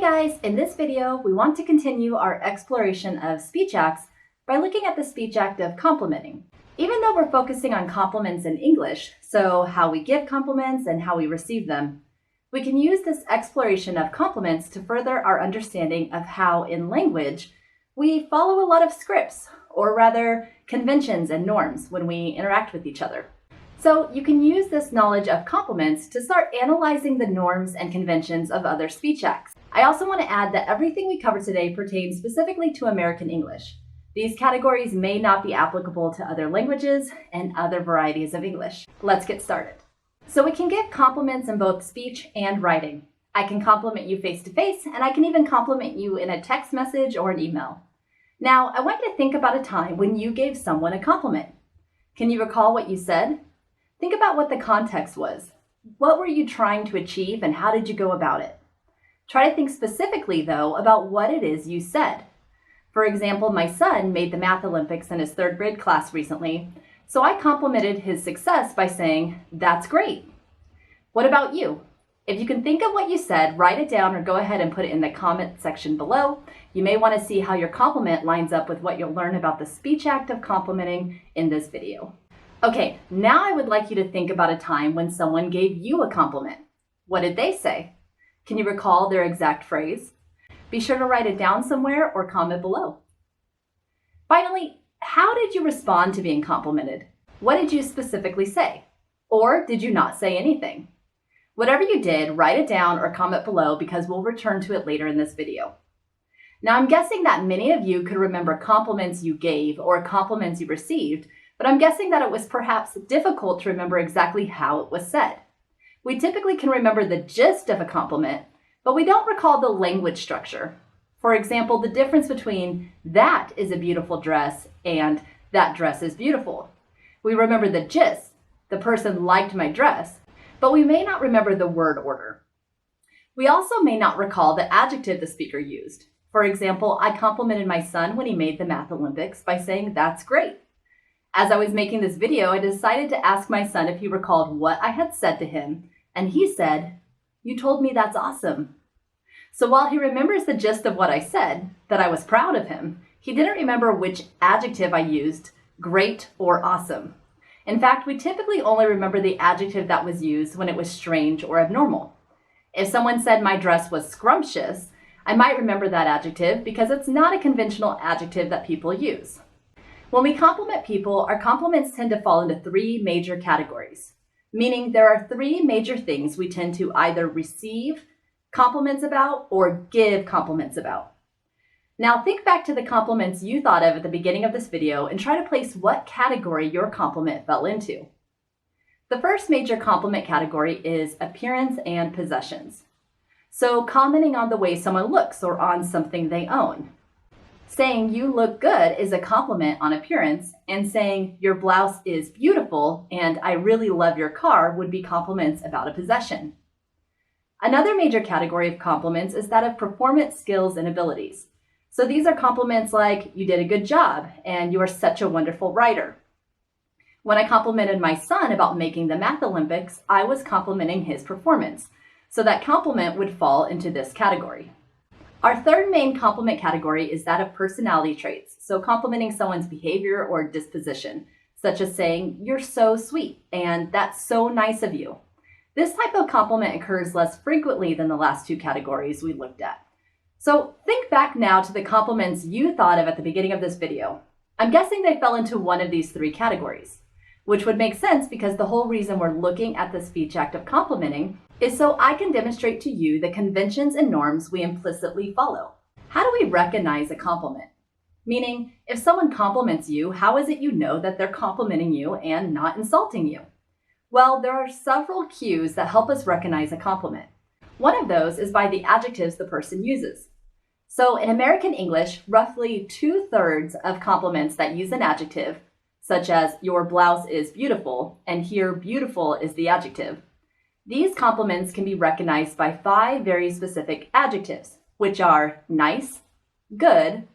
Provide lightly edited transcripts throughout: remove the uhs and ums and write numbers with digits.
Hey guys, in this video, we want to continue our exploration of speech acts by looking at the speech act of complimenting. Even though we're focusing on compliments in English, so how we give compliments and how we receive them, we can use this exploration of compliments to further our understanding of how in language we follow a lot of scripts, or rather conventions and norms when we interact with each other. So you can use this knowledge of compliments to start analyzing the norms and conventions of other speech acts. I also want to add that everything we cover today pertains specifically to American English. These categories may not be applicable to other languages and other varieties of English. Let's get started. So we can give compliments in both speech and writing. I can compliment you face to face, and I can even compliment you in a text message or an email. Now, I want you to think about a time when you gave someone a compliment. Can you recall what you said? Think about what the context was. What were you trying to achieve and how did you go about it? Try to think specifically, though, about what it is you said. For example, my son made the Math Olympics in his third grade class recently, so I complimented his success by saying, "That's great." What about you? If you can think of what you said, write it down or go ahead and put it in the comment section below. You may want to see how your compliment lines up with what you'll learn about the speech act of complimenting in this video. Okay, now I would like you to think about a time when someone gave you a compliment. What did they say? Can you recall their exact phrase? Be sure to write it down somewhere or comment below. Finally, how did you respond to being complimented? What did you specifically say? Or did you not say anything? Whatever you did, write it down or comment below because we'll return to it later in this video. Now, I'm guessing that many of you could remember compliments you gave or compliments you received, but I'm guessing that it was perhaps difficult to remember exactly how it was said. We typically can remember the gist of a compliment, but we don't recall the language structure. For example, the difference between "that is a beautiful dress" and "that dress is beautiful." We remember the gist, the person liked my dress, but we may not remember the word order. We also may not recall the adjective the speaker used. For example, I complimented my son when he made the Math Olympics by saying, "That's great." As I was making this video, I decided to ask my son if he recalled what I had said to him, and he said, "You told me that's awesome." So while he remembers the gist of what I said, that I was proud of him, he didn't remember which adjective I used, great or awesome. In fact, we typically only remember the adjective that was used when it was strange or abnormal. If someone said my dress was scrumptious, I might remember that adjective because it's not a conventional adjective that people use. When we compliment people, our compliments tend to fall into three major categories, meaning there are three major things we tend to either receive compliments about or give compliments about. Now think back to the compliments you thought of at the beginning of this video and try to place what category your compliment fell into. The first major compliment category is appearance and possessions. So commenting on the way someone looks or on something they own. Saying "you look good" is a compliment on appearance, and saying "your blouse is beautiful" and "I really love your car" would be compliments about a possession. Another major category of compliments is that of performance skills and abilities. So these are compliments like "you did a good job" and "you are such a wonderful writer." When I complimented my son about making the Math Olympics, I was complimenting his performance. So that compliment would fall into this category. Our third main compliment category is that of personality traits, so complimenting someone's behavior or disposition, such as saying, "You're so sweet," and "That's so nice of you." This type of compliment occurs less frequently than the last two categories we looked at. So think back now to the compliments you thought of at the beginning of this video. I'm guessing they fell into one of these three categories, which would make sense because the whole reason we're looking at the speech act of complimenting is so I can demonstrate to you the conventions and norms we implicitly follow. How do we recognize a compliment? Meaning, if someone compliments you, how is it you know that they're complimenting you and not insulting you? Well, there are several cues that help us recognize a compliment. One of those is by the adjectives the person uses. So in American English, roughly 2/3 of compliments that use an adjective, such as "your blouse is beautiful," and here "beautiful" is the adjective. These compliments can be recognized by 5 very specific adjectives, which are nice, good,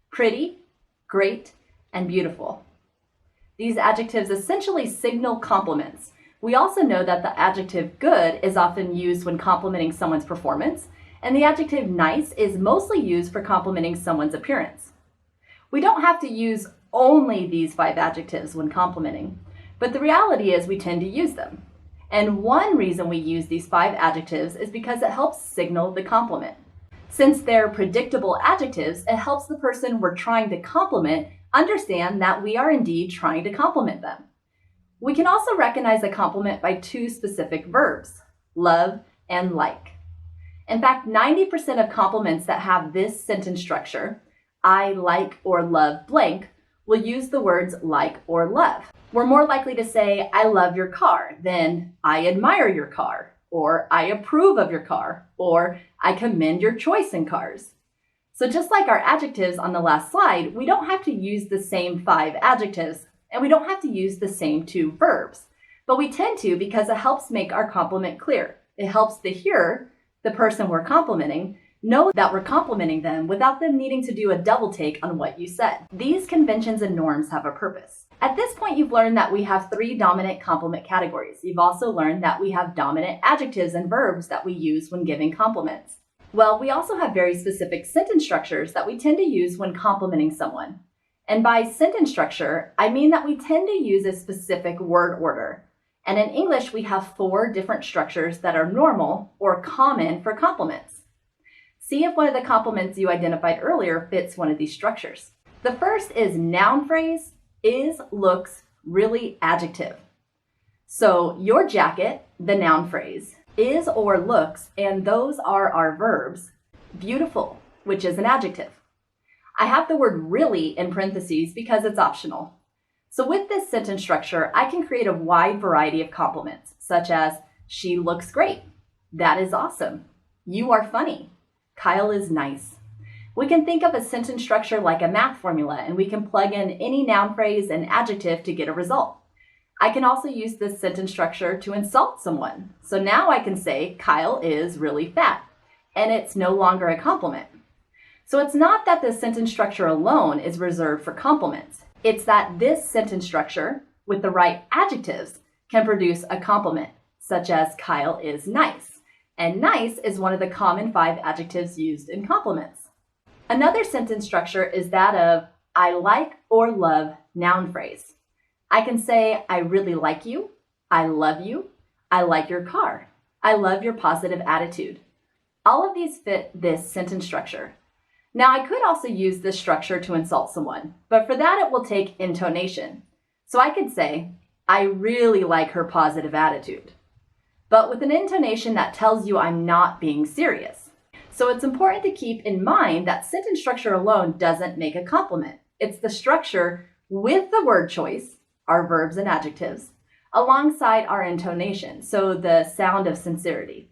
pretty, great, and beautiful. These adjectives essentially signal compliments. We also know that the adjective "good" is often used when complimenting someone's performance, And the adjective nice is mostly used for complimenting someone's appearance. We don't have to use only these 5 adjectives when complimenting, but the reality is we tend to use them. And one reason we use these 5 adjectives is because it helps signal the compliment. Since they're predictable adjectives, it helps the person we're trying to compliment understand that we are indeed trying to compliment them. We can also recognize a compliment by 2 specific verbs, love and like. In fact, 90% of compliments that have this sentence structure, I like or love blank, will use the words like or love. We're more likely to say, I love your car than I admire your car, or I approve of your car, or I commend your choice in cars. So just like our adjectives on the last slide, we don't have to use the same 5 adjectives, and we don't have to use the same 2 verbs, but we tend to because it helps make our compliment clear. It helps the hearer, the person we're complimenting, know that we're complimenting them without them needing to do a double take on what you said. These conventions and norms have a purpose. At this point, you've learned that we have 3 dominant compliment categories. You've also learned that we have dominant adjectives and verbs that we use when giving compliments. Well, we also have very specific sentence structures that we tend to use when complimenting someone. And by sentence structure, I mean that we tend to use a specific word order. And in English, we have 4 different structures that are normal or common for compliments. See if one of the compliments you identified earlier fits one of these structures. The first is noun phrase, is, looks, really adjective. So your jacket, the noun phrase, is or looks, and those are our verbs. Beautiful, which is an adjective. I have the word really in parentheses because it's optional. So with this sentence structure, I can create a wide variety of compliments, such as, she looks great, that is awesome, you are funny, Kyle is nice. We can think of a sentence structure like a math formula, and we can plug in any noun phrase and adjective to get a result. I can also use this sentence structure to insult someone. So now I can say, Kyle is really fat, and it's no longer a compliment. So it's not that the sentence structure alone is reserved for compliments. It's that this sentence structure, with the right adjectives, can produce a compliment, such as Kyle is nice. And nice is one of the common 5 adjectives used in compliments. Another sentence structure is that of I like or love noun phrase. I can say, I really like you, I love you, I like your car, I love your positive attitude. All of these fit this sentence structure. Now, I could also use this structure to insult someone, but for that it will take intonation. So I could say, I really like her positive attitude, but with an intonation that tells you I'm not being serious. So it's important to keep in mind that sentence structure alone doesn't make a compliment. It's the structure with the word choice, our verbs and adjectives, alongside our intonation, so the sound of sincerity.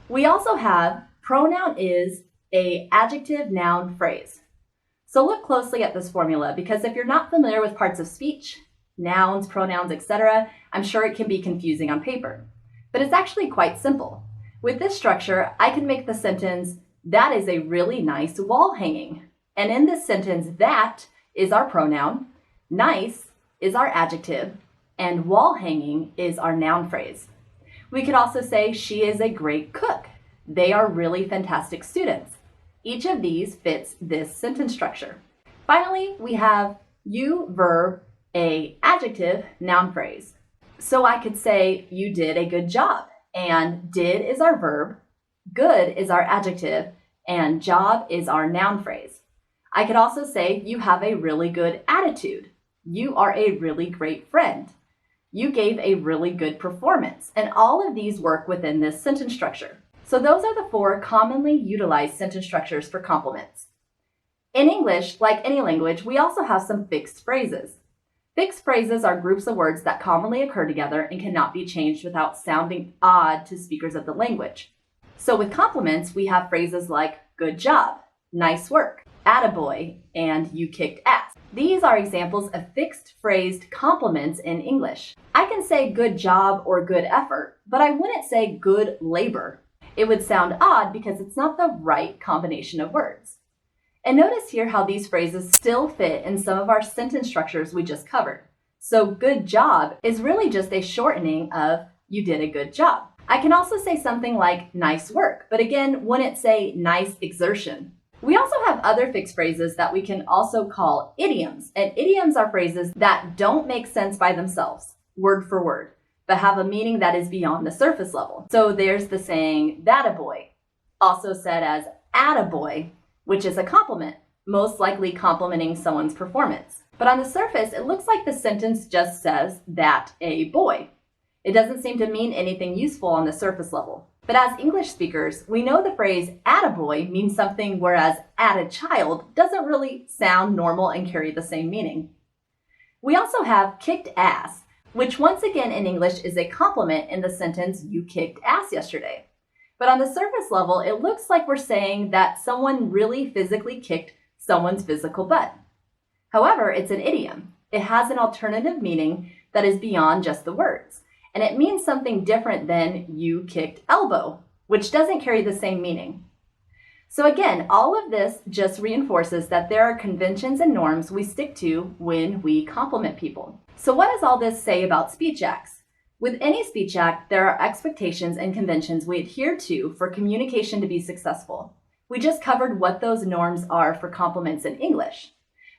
We also have pronoun is a adjective noun phrase. So look closely at this formula because if you're not familiar with parts of speech, nouns, pronouns, etc., I'm sure it can be confusing on paper. But it's actually quite simple. With this structure, I can make the sentence, that is a really nice wall hanging. And in this sentence, that is our pronoun, nice is our adjective, and wall hanging is our noun phrase. We could also say she is a great cook. They are really fantastic students. Each of these fits this sentence structure. Finally, we have you, verb, a adjective, noun phrase. So I could say you did a good job, and did is our verb, good is our adjective, and job is our noun phrase. I could also say you have a really good attitude. You are a really great friend. You gave a really good performance, and all of these work within this sentence structure. So those are the 4 commonly utilized sentence structures for compliments. In English, like any language, we also have some fixed phrases. Fixed phrases are groups of words that commonly occur together and cannot be changed without sounding odd to speakers of the language. So with compliments, we have phrases like good job, nice work, attaboy, and you kicked ass. These are examples of fixed phrased compliments in English. I can say good job or good effort, but I wouldn't say good labor. It would sound odd because it's not the right combination of words. And notice here how these phrases still fit in some of our sentence structures we just covered. So good job is really just a shortening of you did a good job. I can also say something like nice work, but again, wouldn't say nice exertion. We also have other fixed phrases that we can also call idioms, and idioms are phrases that don't make sense by themselves, word for word, but have a meaning that is beyond the surface level. So there's the saying, that a boy, also said as attaboy, which is a compliment, most likely complimenting someone's performance. But on the surface, it looks like the sentence just says that a boy. It doesn't seem to mean anything useful on the surface level. But as English speakers, we know the phrase attaboy means something, whereas attachild doesn't really sound normal and carry the same meaning. We also have kicked ass, which once again in English is a compliment in the sentence, you kicked ass yesterday. But on the surface level, it looks like we're saying that someone really physically kicked someone's physical butt. However, it's an idiom. It has an alternative meaning that is beyond just the words. And it means something different than you kicked elbow, which doesn't carry the same meaning. So again, all of this just reinforces that there are conventions and norms we stick to when we compliment people. So what does all this say about speech acts? With any speech act, there are expectations and conventions we adhere to for communication to be successful. We just covered what those norms are for compliments in English.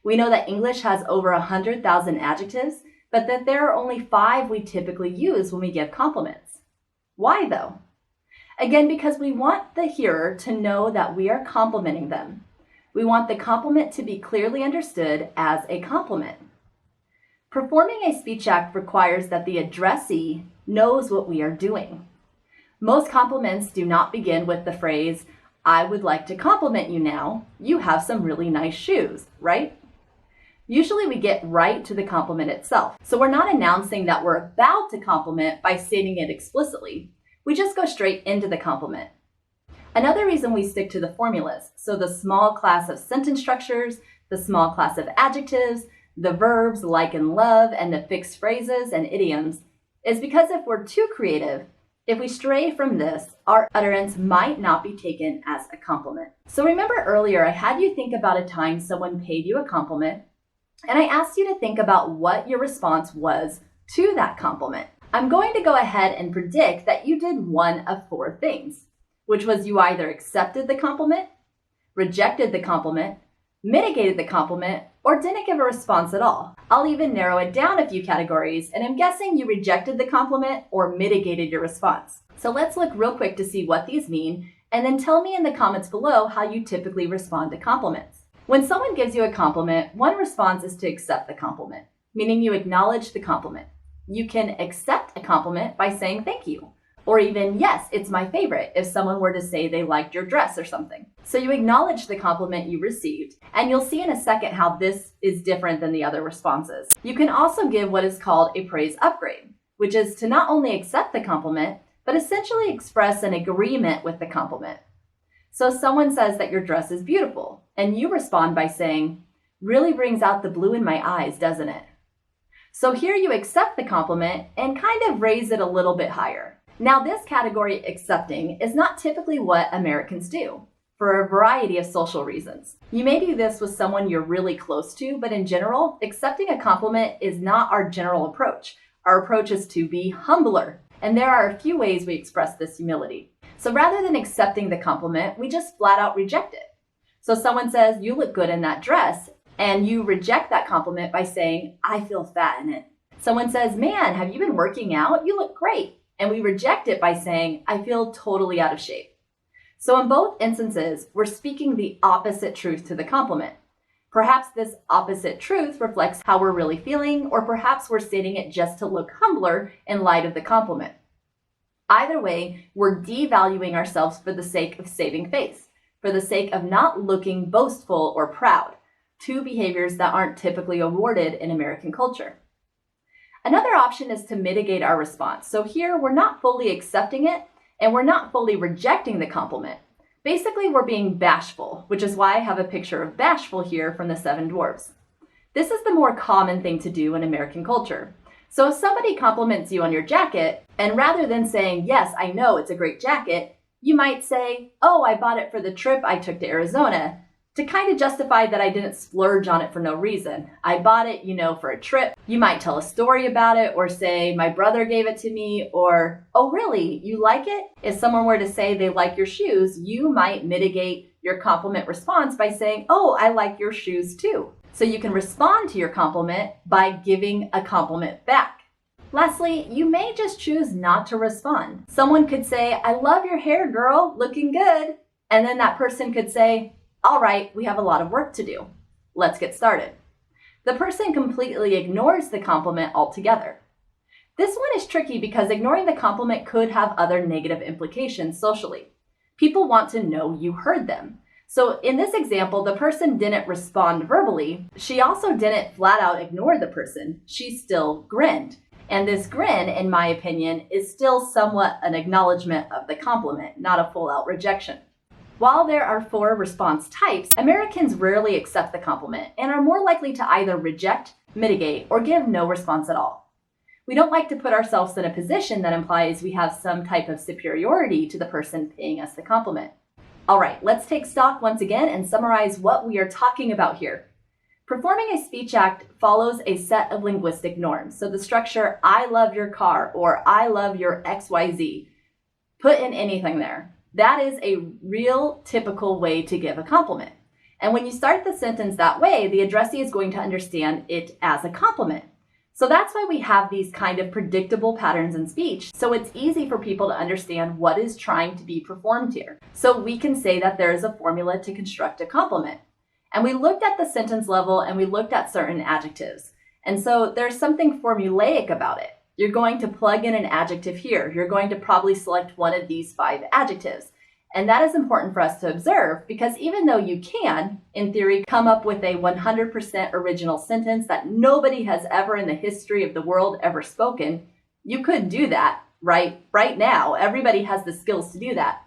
We know that English has over 100,000 adjectives, but that there are only 5 we typically use when we give compliments. Why though? Again, because we want the hearer to know that we are complimenting them. We want the compliment to be clearly understood as a compliment. Performing a speech act requires that the addressee knows what we are doing. Most compliments do not begin with the phrase, I would like to compliment you now. You have some really nice shoes, right? Usually we get right to the compliment itself. So we're not announcing that we're about to compliment by stating it explicitly. We just go straight into the compliment. Another reason we stick to the formulas, so the small class of sentence structures, the small class of adjectives, the verbs like and love, and the fixed phrases and idioms, is because if we're too creative, if we stray from this, our utterance might not be taken as a compliment. So remember earlier, I had you think about a time someone paid you a compliment, and I asked you to think about what your response was to that compliment. I'm going to go ahead and predict that you did one of 4 things, which was you either accepted the compliment, rejected the compliment, mitigated the compliment, or didn't give a response at all. I'll even narrow it down a few categories, and I'm guessing you rejected the compliment or mitigated your response. So let's look real quick to see what these mean, and then tell me in the comments below how you typically respond to compliments. When someone gives you a compliment, one response is to accept the compliment, meaning you acknowledge the compliment. You can accept a compliment by saying thank you, or even yes, it's my favorite if someone were to say they liked your dress or something. So you acknowledge the compliment you received, and you'll see in a second how this is different than the other responses. You can also give what is called a praise upgrade, which is to not only accept the compliment, but essentially express an agreement with the compliment. So someone says that your dress is beautiful, and you respond by saying, really brings out the blue in my eyes, doesn't it? So here you accept the compliment and kind of raise it a little bit higher. Now this category, accepting, is not typically what Americans do, for a variety of social reasons. You may do this with someone you're really close to, but in general, accepting a compliment is not our general approach. Our approach is to be humbler, and there are a few ways we express this humility. So rather than accepting the compliment, we just flat out reject it. So someone says, you look good in that dress, and you reject that compliment by saying, I feel fat in it. Someone says, man, have you been working out? You look great. And we reject it by saying, I feel totally out of shape. So in both instances, we're speaking the opposite truth to the compliment. Perhaps this opposite truth reflects how we're really feeling, or perhaps we're stating it just to look humbler in light of the compliment. Either way, we're devaluing ourselves for the sake of saving face, for the sake of not looking boastful or proud, 2 behaviors that aren't typically awarded in American culture. Another option is to mitigate our response. So here we're not fully accepting it, and we're not fully rejecting the compliment. Basically, we're being bashful, which is why I have a picture of bashful here from the 7 Dwarfs. This is the more common thing to do in American culture. So if somebody compliments you on your jacket, and rather than saying, yes, I know it's a great jacket, you might say, oh, I bought it for the trip I took to Arizona. to kind of justify that I didn't splurge on it for no reason. I bought it, for a trip. You might tell a story about it or say, my brother gave it to me, or, oh, really? You like it? If someone were to say they like your shoes, you might mitigate your compliment response by saying, oh, I like your shoes too. So you can respond to your compliment by giving a compliment back. Lastly, you may just choose not to respond. Someone could say, I love your hair, girl, looking good. And then that person could say, all right, we have a lot of work to do. Let's get started. The person completely ignores the compliment altogether. This one is tricky because ignoring the compliment could have other negative implications socially. People want to know you heard them. So in this example, the person didn't respond verbally. She also didn't flat out ignore the person. She still grinned. And this grin, in my opinion, is still somewhat an acknowledgement of the compliment, not a full-out rejection. While there are 4 response types, Americans rarely accept the compliment and are more likely to either reject, mitigate, or give no response at all. We don't like to put ourselves in a position that implies we have some type of superiority to the person paying us the compliment. All right, let's take stock once again and summarize what we are talking about here. Performing a speech act follows a set of linguistic norms. So the structure, I love your car, or I love your XYZ, put in anything there. That is a real typical way to give a compliment. And when you start the sentence that way, the addressee is going to understand it as a compliment. So that's why we have these kind of predictable patterns in speech. So it's easy for people to understand what is trying to be performed here. So we can say that there is a formula to construct a compliment. And we looked at the sentence level and we looked at certain adjectives. And so there's something formulaic about it. You're going to plug in an adjective here. You're going to probably select one of these 5 adjectives. And that is important for us to observe because even though you can, in theory, come up with a 100% original sentence that nobody has ever in the history of the world ever spoken, you could do that right now. Everybody has the skills to do that,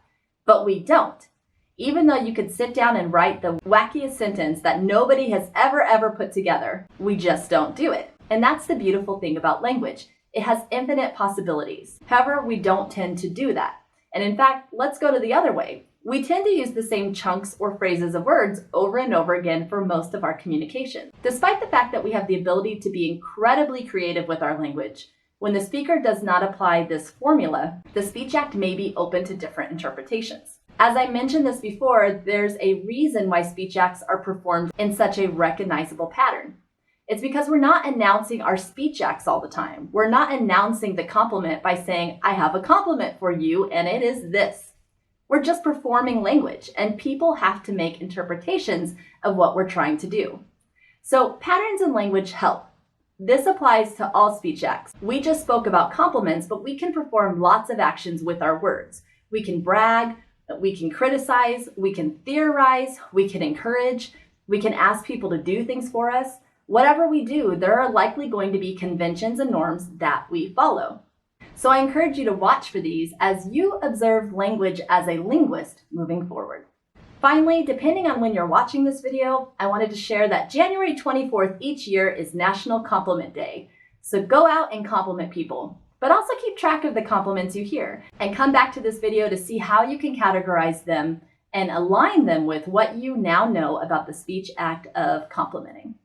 but we don't. Even though you could sit down and write the wackiest sentence that nobody has ever put together, we just don't do it. And that's the beautiful thing about language. It has infinite possibilities. However, we don't tend to do that. And in fact, let's go to the other way. We tend to use the same chunks or phrases of words over and over again for most of our communication. Despite the fact that we have the ability to be incredibly creative with our language, when the speaker does not apply this formula, the speech act may be open to different interpretations. As I mentioned this before, there's a reason why speech acts are performed in such a recognizable pattern. It's because we're not announcing our speech acts all the time. We're not announcing the compliment by saying, I have a compliment for you, and it is this. We're just performing language, and people have to make interpretations of what we're trying to do. So patterns in language help. This applies to all speech acts. We just spoke about compliments, but we can perform lots of actions with our words. We can brag, we can criticize, we can theorize, we can encourage, we can ask people to do things for us. Whatever we do, there are likely going to be conventions and norms that we follow. So I encourage you to watch for these as you observe language as a linguist moving forward. Finally, depending on when you're watching this video, I wanted to share that January 24th each year is National Compliment Day. So go out and compliment people, but also keep track of the compliments you hear and come back to this video to see how you can categorize them and align them with what you now know about the speech act of complimenting.